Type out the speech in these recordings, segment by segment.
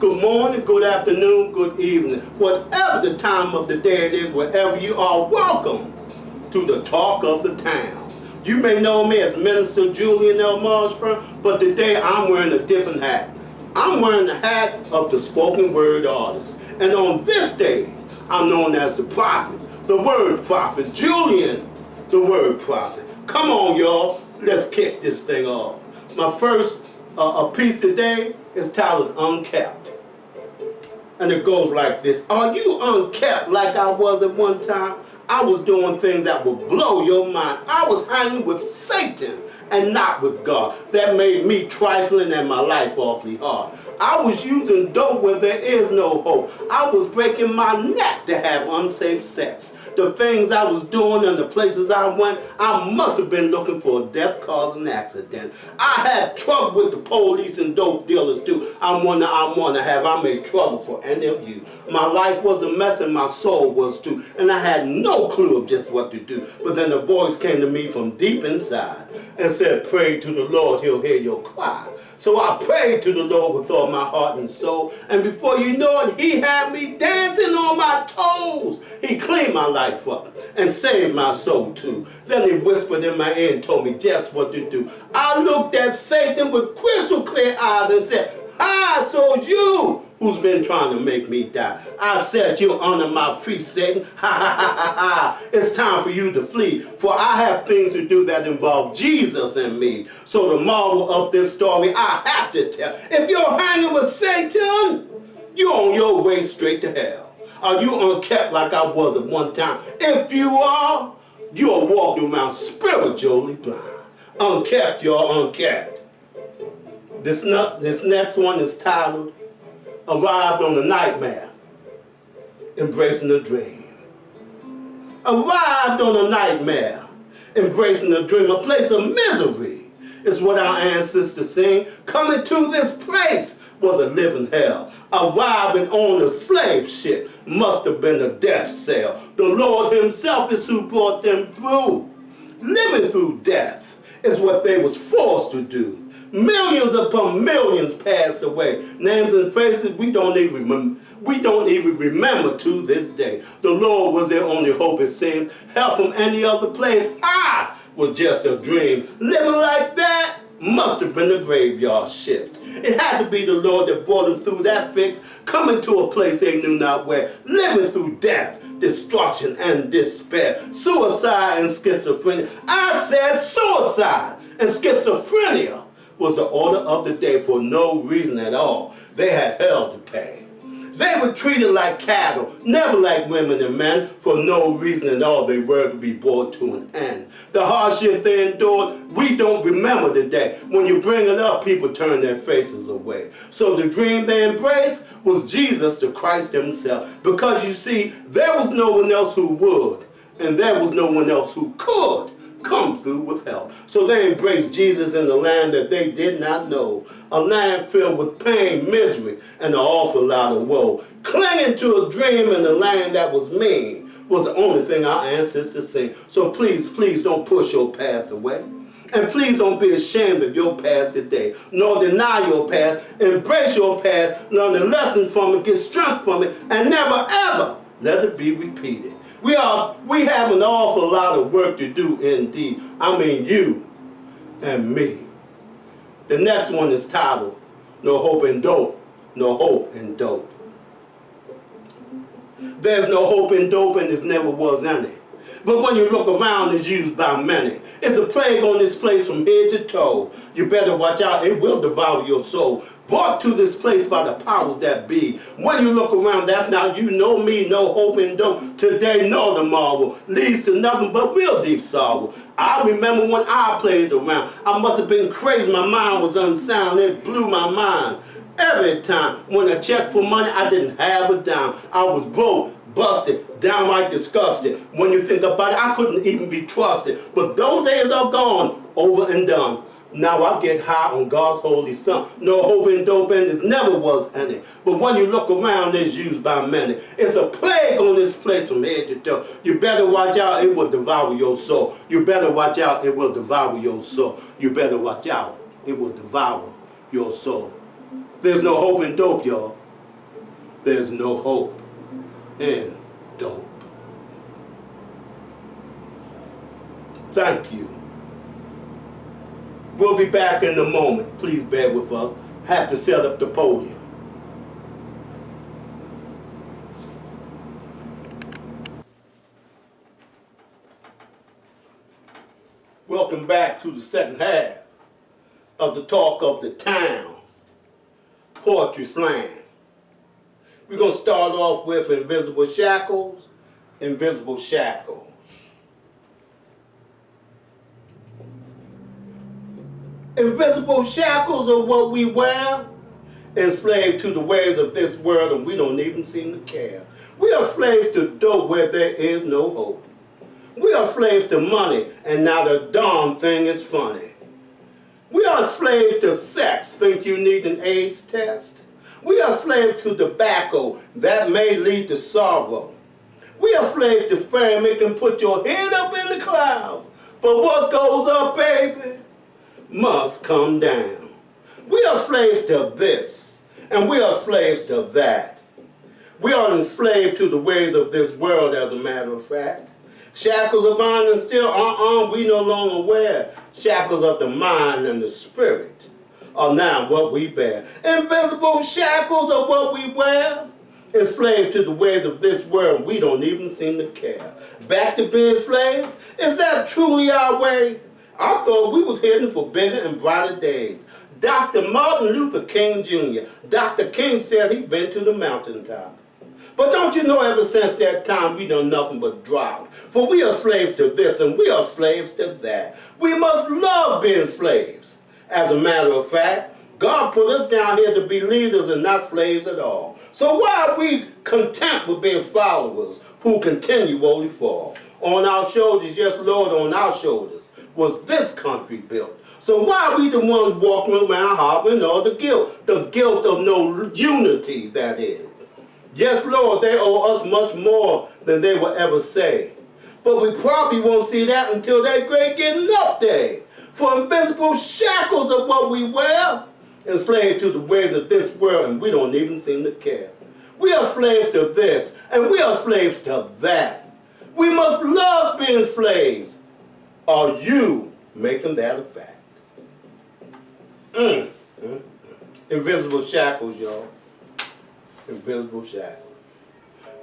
good morning, good afternoon, good evening. Whatever the time of the day it is, wherever you are, welcome to the Talk of the Town. You may know me as Minister Julian L. Marshburn, but today I'm wearing a different hat. I'm wearing the hat of the spoken word artist. And on this stage, I'm known as the prophet, the word prophet, Julian the WordProphet. Come on, y'all, let's kick this thing off. My first piece today is titled Unkept. And it goes like this. Are you unkept like I was at one time? I was doing things that would blow your mind. I was hanging with Satan and not with God. That made me trifling and my life awfully hard. I was using dope where there is no hope. I was breaking my neck to have unsafe sex. The things I was doing and the places I went, I must have been looking for a death-causing accident. I had trouble with the police and dope dealers too. I wonder have I made trouble for any of you. My life was a mess and my soul was too. And I had no clue of just what to do. But then a voice came to me from deep inside and said, pray to the Lord, he'll hear your cry. So I prayed to the Lord with all my heart and soul. And before you know it, he had me dancing on my toes. He cleaned my life up and saved my soul too. Then he whispered in my ear and told me just what to do. I looked at Satan with crystal clear eyes and said, hi, so you who's been trying to make me die. I said, you're under my feet, Satan. Ha ha ha ha ha. It's time for you to flee, for I have things to do that involve Jesus and me. So the moral of this story I have to tell. If you're hanging with Satan, you're on your way straight to hell. Are you unkept like I was at one time? If you are, you're walking around spiritually blind. Unkept, you're unkept. This next one is titled, Arrived on a Nightmare, Embracing a Dream. Arrived on a nightmare, embracing a dream, a place of misery is what our ancestors sing. Coming to this place was a living hell. Arriving on a slave ship must have been a death cell. The Lord himself is who brought them through. Living through death is what they was forced to do. Millions upon millions passed away. Names and faces we don't even remember to this day. The Lord was their only hope, it seemed. Help from any other place, was just a dream. Living like that must have been a graveyard shift. It had to be the Lord that brought them through that fix, coming to a place they knew not where, living through death, destruction, and despair. Suicide and schizophrenia. I said suicide and schizophrenia was the order of the day for no reason at all. They had hell to pay. They were treated like cattle, never like women and men. For no reason at all, they were to be brought to an end. The hardship they endured, we don't remember the day. When you bring it up, people turn their faces away. So the dream they embraced was Jesus, the Christ himself. Because you see, there was no one else who would, and there was no one else who could come through with help. So they embraced Jesus in the land that they did not know. A land filled with pain, misery, and an awful lot of woe. Clinging to a dream in a land that was mean was the only thing our ancestors sing. So please, please don't push your past away. And please don't be ashamed of your past today, nor deny your past. Embrace your past, learn the lesson from it, get strength from it, and never ever let it be repeated. We have an awful lot of work to do indeed. I mean you and me. The next one is titled, No Hope in Dope, No Hope in Dope. There's no hope in dope and there never was any. But when you look around, it's used by many. It's a plague on this place from head to toe. You better watch out, it will devour your soul. Brought to this place by the powers that be. When you look around, that's not you, know me, no hope in dope. Today nor tomorrow leads to nothing but real deep sorrow. I remember when I played around. I must have been crazy, my mind was unsound, it blew my mind. Every time when I checked for money, I didn't have a dime. I was broke, busted, downright disgusted. When you think about it, I couldn't even be trusted. But those days are gone, over and done. Now I get high on God's holy son. No hope in dope and there never was any. But when you look around, it's used by many. It's a plague on this place from head to toe. You better watch out, it will devour your soul. You better watch out, it will devour your soul. You better watch out, it will devour your soul. There's no hope in dope, y'all. there's no hope in dope. Thank you. We'll be back in a moment. Please bear with us. Have to set up the podium. Welcome back to the second half of the Talk of the Town Poetry Slam. We're going to start off with Invisible Shackles, Invisible Shackles. Invisible shackles are what we wear, enslaved to the ways of this world, and we don't even seem to care. We are slaves to dope where there is no hope. We are slaves to money, and now the darn thing is funny. We are slaves to sex, think you need an AIDS test? We are slaves to tobacco, that may lead to sorrow. We are slaves to fame, it can put your head up in the clouds. But what goes up, baby, must come down. We are slaves to this, and we are slaves to that. We are enslaved to the ways of this world, as a matter of fact. Shackles of iron and steel, we no longer wear. Shackles of the mind and the spirit are now what we bear. Invisible shackles are what we wear. Enslaved to the ways of this world, we don't even seem to care. Back to being slaves? Is that truly our way? I thought we was heading for bigger and brighter days. Dr. Martin Luther King Jr., Dr. King said he'd been to the mountaintop. But don't you know, ever since that time, we done nothing but drop. For we are slaves to this and we are slaves to that. We must love being slaves. As a matter of fact, God put us down here to be leaders and not slaves at all. So why are we content with being followers who continually fall? On our shoulders, yes Lord, on our shoulders was this country built. So why are we the ones walking around harboring all the guilt? The guilt of no unity, that is. Yes, Lord, they owe us much more than they will ever say. But we probably won't see that until that great getting up day. For invisible shackles are what we wear, enslaved to the ways of this world, and we don't even seem to care. We are slaves to this, and we are slaves to that. We must love being slaves. Are you making that a fact? Invisible shackles, y'all. Invisible shackles.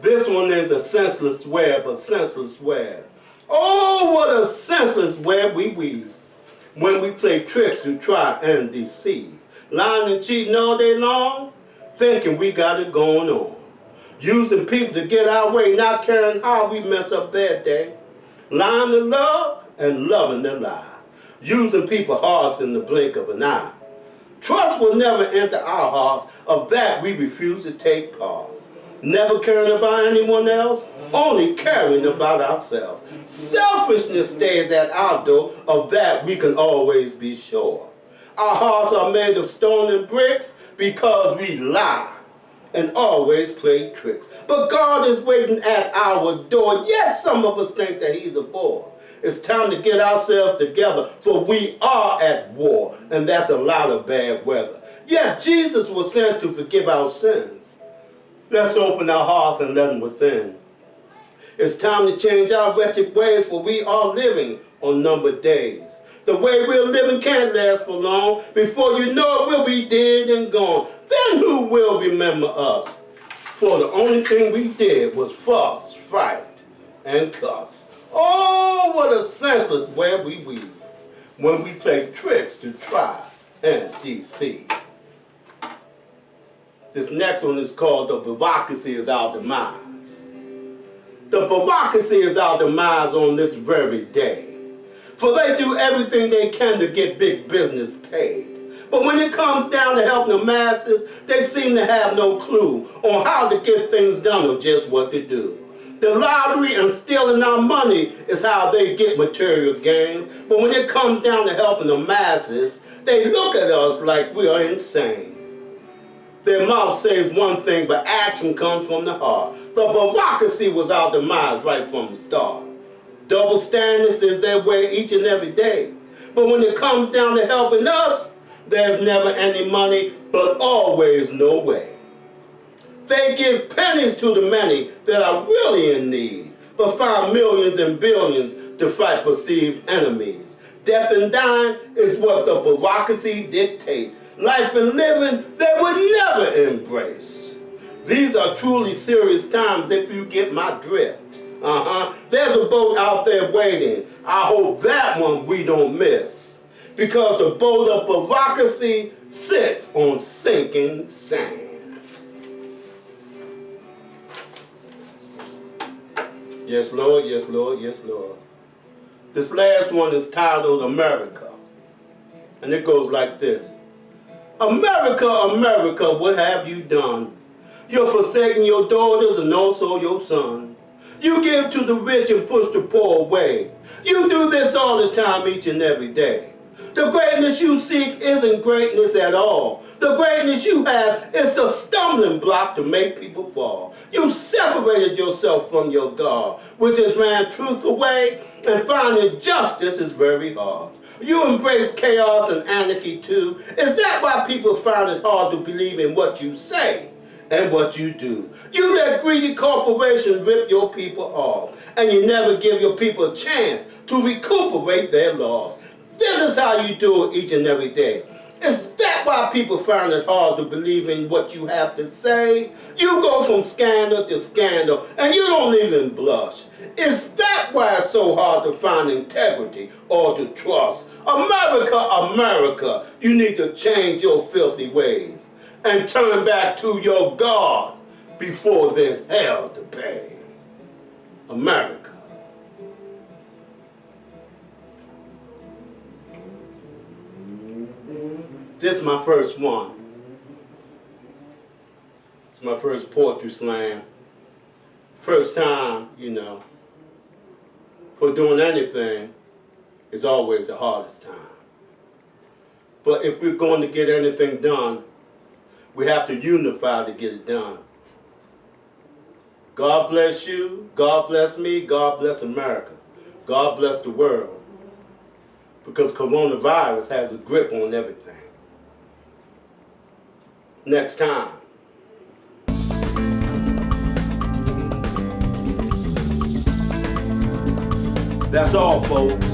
This one is a senseless web, a senseless web. Oh, what a senseless web we weave when we play tricks to try and deceive. Lying and cheating all day long, thinking we got it going on. Using people to get our way, not caring how we mess up their day. Lying to love and loving to lie. Using people's hearts in the blink of an eye. Trust will never enter our hearts, of that we refuse to take part. Never caring about anyone else, only caring about ourselves. Selfishness stays at our door, of that we can always be sure. Our hearts are made of stone and bricks because we lie and always play tricks. But God is waiting at our door, yet some of us think that he's a bore. It's time to get ourselves together, for we are at war, and that's a lot of bad weather. Yet Jesus was sent to forgive our sins. Let's open our hearts and let him within. It's time to change our wretched ways, for we are living on numbered days. The way we're living can't last for long. Before you know it, we'll be dead and gone. Then who will remember us? For the only thing we did was fuss, fight, and cuss. Oh, what a senseless web we weave when we play tricks to try and deceive. This next one is called The Bureaucracy is Our Demise. The bureaucracy is our demise on this very day. For they do everything they can to get big business paid. But when it comes down to helping the masses, they seem to have no clue on how to get things done or just what to do. The lottery and stealing our money is how they get material gains. But when it comes down to helping the masses, they look at us like we are insane. Their mouth says one thing, but action comes from the heart. The bureaucracy was our demise right from the start. Double standards is their way each and every day. But when it comes down to helping us, there's never any money, but always no way. They give pennies to the many that are really in need, but find millions and billions to fight perceived enemies. Death and dying is what the bureaucracy dictate. Life and living they would never embrace. These are truly serious times if you get my drift. There's a boat out there waiting. I hope that one we don't miss. Because the boat of bureaucracy sits on sinking sand. Yes, Lord, yes, Lord, yes, Lord. This last one is titled America. And it goes like this. America, America, what have you done? You're forsaking your daughters and also your son. You give to the rich and push the poor away. You do this all the time, each and every day. The greatness you seek isn't greatness at all. The greatness you have is the stumbling block to make people fall. You separated yourself from your God, which has ran truth away, and finding justice is very hard. You embrace chaos and anarchy too. Is that why people find it hard to believe in what you say and what you do? You let greedy corporations rip your people off, and you never give your people a chance to recuperate their loss. This is how you do it each and every day. Is that why people find it hard to believe in what you have to say? You go from scandal to scandal, and you don't even blush. Is that why it's so hard to find integrity or to trust? America, America, you need to change your filthy ways and turn back to your God before there's hell to pay. America. This is my first one. It's my first poetry slam. First time, for doing anything is always the hardest time. But if we're going to get anything done, we have to unify to get it done. God bless you, God bless me, God bless America, God bless the world. Because coronavirus has a grip on everything. Next time. That's all, folks.